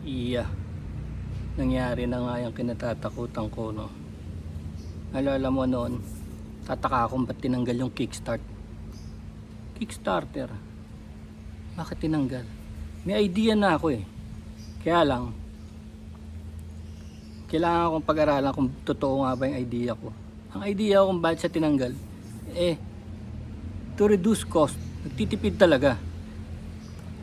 Iya, nangyari na nga yung kinatatakutan ko, no. Alala mo noon, tataka akong ba't tinanggal yung Kickstarter. Bakit tinanggal? May idea na ako eh. Kaya lang, kailangan akong pag-aralan kung totoo nga ba yung idea ko. Ang idea ko kung bakit siya tinanggal, to reduce cost. Nagtitipid talaga.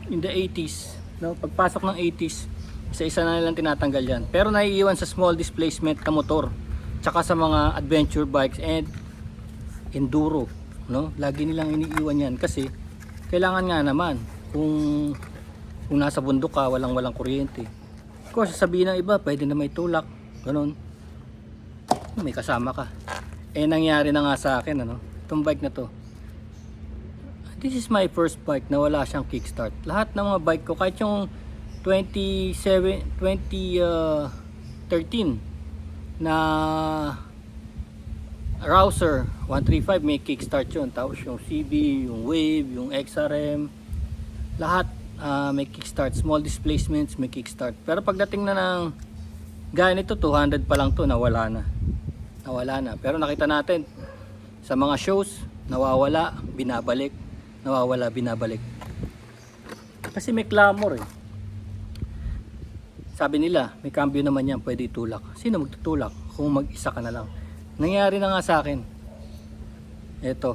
In the 80s, no, pagpasok ng 80s, isa-isa na nilang tinatanggal yan. Pero naiiwan sa small displacement na motor, tsaka sa mga adventure bikes and enduro, no? Lagi nilang iniiwan yan kasi kailangan nga naman kung nasa bundok ka, walang kuryente. Of course, sasabihin ng iba, pwede na may tulak, ganun. May kasama ka. Nangyari na nga sa akin, ano? Itong bike na to. This is my first bike na wala siyang kickstart. Lahat ng mga bike ko, kahit yung 2013 na Rouser 135 may kickstart yun. Tapos yung CB, yung Wave, yung XRM, lahat may kickstart. Small displacements may kickstart. Pero pagdating na ng gaya nito, 200 pa lang to, nawala na. Pero nakita natin sa mga shows, nawawala, binabalik. Nawawala, binabalik. Kasi may clamor eh. Sabi nila, may cambio naman yan, pwede itulak. Sino magtutulak kung mag-isa ka na lang? Nangyari na nga sa akin. Ito.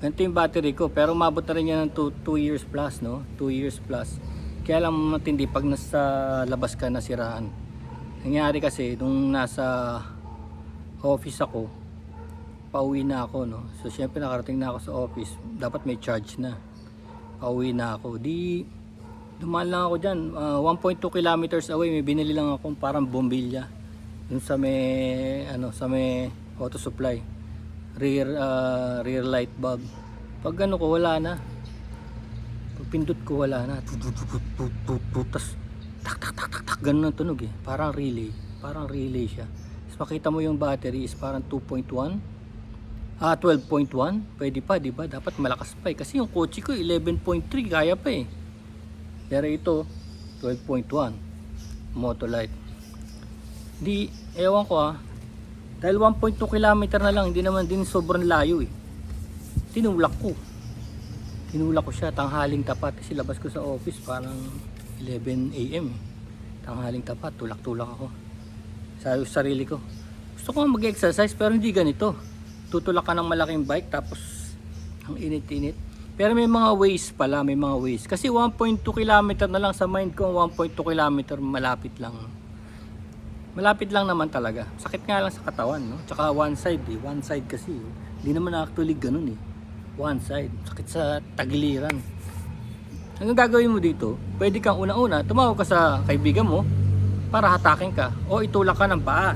Ganito yung battery ko, pero umabot na rin yan ng 2 years plus, no? 2 years plus. Kaya lang matindi pag nasa labas ka nasiraan. Nangyari kasi nung nasa office ako, pauwi na ako, no? So syempre nakarating na ako sa office, dapat may charge na. Pauwi na ako. Dumaan lang ako dyan, 1.2 kilometers away, may binili lang akong parang bombilya dun sa may auto supply, rear light bulb. Pag ano ko, wala na. Pag pindot ko, wala na. Tas tak ganun ang tunog eh, parang relay siya. Tapos makita mo yung battery is parang 2.1, 12.1, pwede pa, di ba? Dapat malakas pa eh, kasi yung kotse ko 11.3 kaya pa eh. Pero ito 12.1 Motolite. Ewan ko dahil 1.2 km na lang, hindi naman din sobrang layo eh. Tinulak ko siya, tanghaling tapat, kasi labas ko sa office parang 11 AM eh. Tanghaling tapat, tulak ako sa sarili ko. Gusto ko mag-exercise pero hindi ganito. Tutulak ka ng malaking bike tapos ang init-init. Pero may mga ways pala, Kasi 1.2 km na lang sa mind ko, 1.2 km malapit lang. Malapit lang naman talaga. Sakit nga lang sa katawan, no? Tsaka one side kasi. Hindi naman actually ganun eh. One side. Sakit sa tagiliran. Ang gagawin mo dito, pwede kang una-una, tumawag ka sa kaibigan mo para hatakin ka o itulak ka ng paa.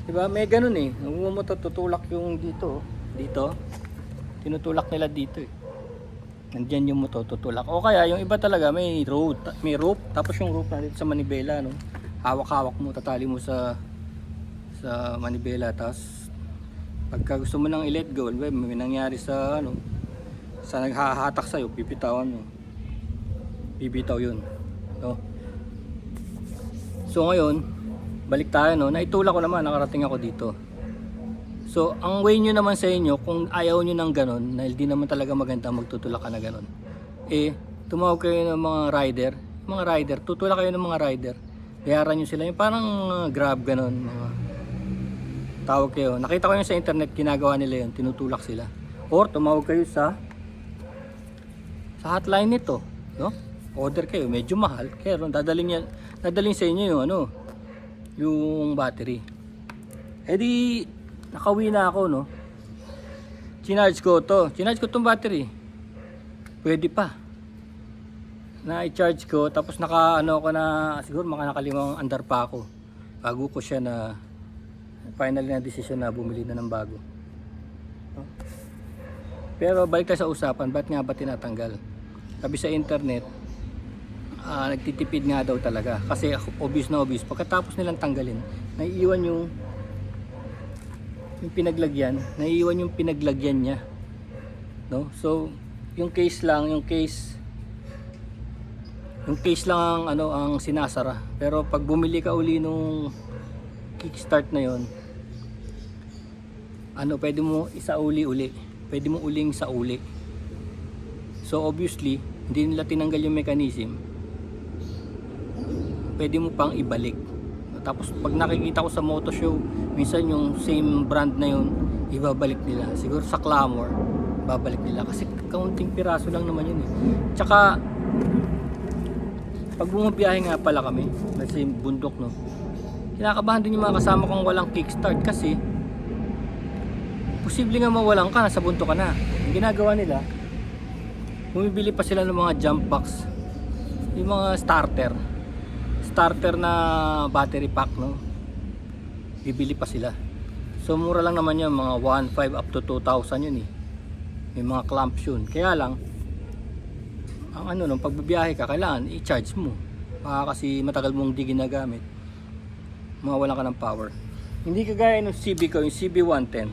Diba? May ganun eh. Nung tutulak yung dito. Tinutulak nila dito eh. Nandiyan yung motor tutulak. O kaya yung iba talaga may rope, tapos yung rope na dito sa manibela, no? Hawak-hawak mo, tatali mo sa manibela, tapos pagka gusto mo nang i-let go, may nangyari sa naghahatak sa iyo, bibitawan mo. Bibitaw 'yun. No? So ngayon, balik tayo, no. Naitulak ko naman, nakarating ako dito. So, ang way nyo naman sa inyo, kung ayaw nyo ng ganon, na hindi naman talaga maganda magtutulak ka na ganon, tumawag kayo ng mga rider, tutulak kayo ng mga rider, bayaran nyo sila, yung parang Grab ganon, tawag kayo. Nakita ko yun sa internet, ginagawa nila yun, tinutulak sila. Or tumawag kayo sa hotline nito, no? Order kayo, medyo mahal, kaya dadalhin sa inyo yung battery. Nakauwi na ako, no? Chinarge ko tong battery. Pwede pa. Na-i-charge ko, tapos siguro nakalimang andar pa ako. Bago ko siya final na decision na bumili na ng bago. No? Pero balik tayo sa usapan, ba't nga ba tinatanggal? Sabi sa internet, nagtitipid nga daw talaga. Kasi obvious, pagkatapos nilang tanggalin, naiiwan yung pinaglagyan niya, no? So yung case Yung case lang ang ano ang sinasara. Pero pag bumili ka uli nung kickstart na yon, ano, pwede mo isauli uli. Pwede mo uling sa uli. So obviously, hindi nila tinanggal yung mechanism. Pwede mo pang ibalik. Tapos pag nakikita ko sa moto show, minsan yung same brand na yun, ibabalik nila. Siguro sa Clamor, babalik nila. Kasi kaunting piraso lang naman yun eh. Tsaka, pag bumabiyahe nga pala kami, kasi bundok no, kinakabahan din yung mga kasama kong walang kickstart kasi posible nga mawalan ka, nasa bundok ka na. Yung ginagawa nila, bumibili pa sila ng mga jump box, yung mga starter na battery pack no, bibili pa sila. So mura lang naman yun, mga 1.5 up to 2,000 yun eh. May mga clamps yun. Kaya lang ang ano nung pagbibiyahe ka, kailangan i-charge mo. Baka kasi matagal mong di ginagamit, mawalan ka ng power. Hindi kagaya ng CB ko, yung CB110.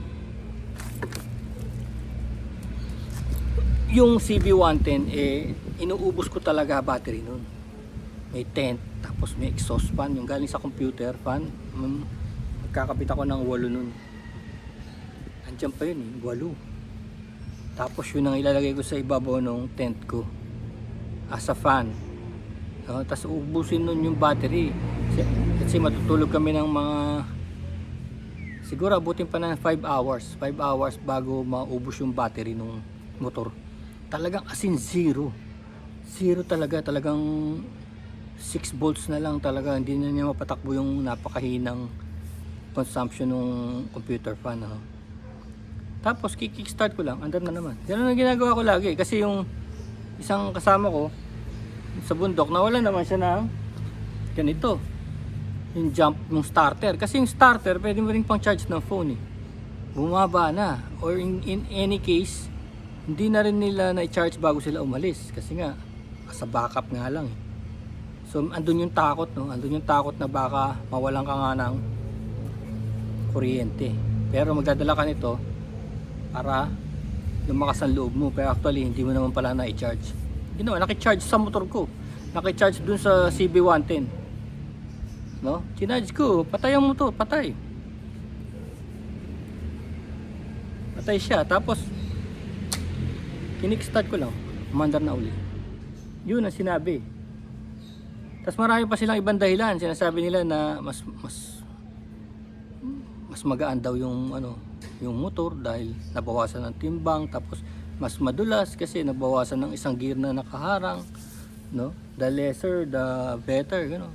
Yung CB110 eh inuubos ko talaga battery nun. May tent, tapos may exhaust fan, yung galing sa computer fan. Magkakabit ako ng 8 nun. Andiyan pa yun eh, 8. Tapos yun ang ilalagay ko sa ibabaw ng tent ko as a fan. Tapos ubusin nun yung battery. Kasi matutulog kami ng mga, siguro abutin pa ng 5 hours. 5 hours bago maubos yung battery ng motor. Talagang as in zero talaga, talagang 6 volts na lang talaga, hindi na niya mapatakbo yung napakahinang consumption ng computer fan. Tapos kickstart ko lang, andar na naman. Ganun ang ginagawa ko lagi kasi yung isang kasama ko sa bundok, nawala naman siya ng ganito, yung jump ng starter. Kasi yung starter pwede mo rin pang charge ng phone eh, bumaba na. Or in any case, hindi na rin nila na-charge bago sila umalis kasi nga sa backup nga lang eh. So andun yung takot no, andun yung takot na baka mawalan ka nga ng kuryente. Pero magdadala ka nito para lumakas ang loob mo, pero actually hindi mo naman pala na-charge. You know, naki-charge sa motor ko, naki-charge dun sa CB110 no, chinarge ko, patay ang motor, patay siya. Tapos kinikstart ko lang, umandar na uli. Yun ang sinabi. Tapos marami pa silang ibang dahilan. Sinasabi nila na mas magaan daw yung ano, yung motor dahil nabawasan ng timbang, tapos mas madulas kasi nabawasan ng isang gear na nakaharang, no? The lesser, the better, gano'n.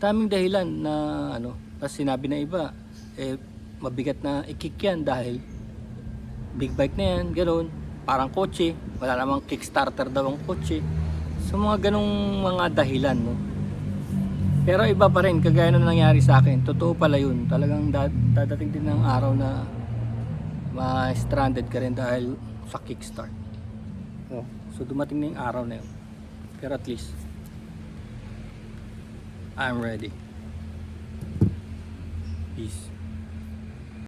Daming dahilan na ano. Tapos sinabi na iba, eh mabigat na i-kick yan dahil big bike na yan, gano'n. Parang kotse, wala namang kickstarter daw ang kotse. So mga ganong mga dahilan no. Pero iba pa rin, kagaya nung nangyari sa akin, totoo pala yun. Talagang dadating din ng araw na ma-stranded ka rin dahil sa kickstart. So dumating na yung araw na yun. Pero at least I'm ready. Peace.